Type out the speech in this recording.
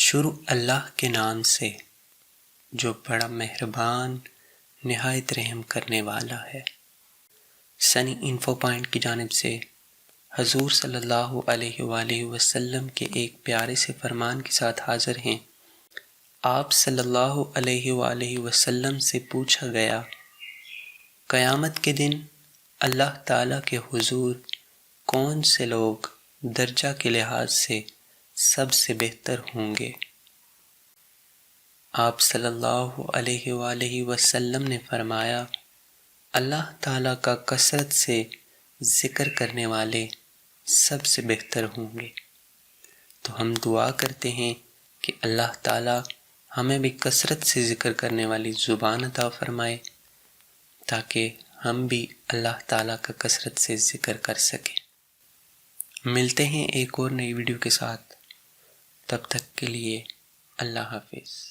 شروع اللہ کے نام سے جو بڑا مہربان نہایت رحم کرنے والا ہے۔ سنی انفو پوائنٹ کی جانب سے حضور صلی اللہ علیہ وآلہ وسلم کے ایک پیارے سے فرمان کے ساتھ حاضر ہیں۔ آپ صلی اللہ علیہ وآلہ وسلم سے پوچھا گیا، قیامت کے دن اللہ تعالیٰ کے حضور کون سے لوگ درجہ کے لحاظ سے سب سے بہتر ہوں گے؟ آپ صلی اللہ علیہ وآلہ وسلم نے فرمایا، اللہ تعالیٰ کا کثرت سے ذکر کرنے والے سب سے بہتر ہوں گے۔ تو ہم دعا کرتے ہیں کہ اللہ تعالیٰ ہمیں بھی کثرت سے ذکر کرنے والی زبان عطا فرمائے تاکہ ہم بھی اللہ تعالیٰ کا کثرت سے ذکر کر سکیں۔ ملتے ہیں ایک اور نئی ویڈیو کے ساتھ، تب تک کے لیے اللہ حافظ۔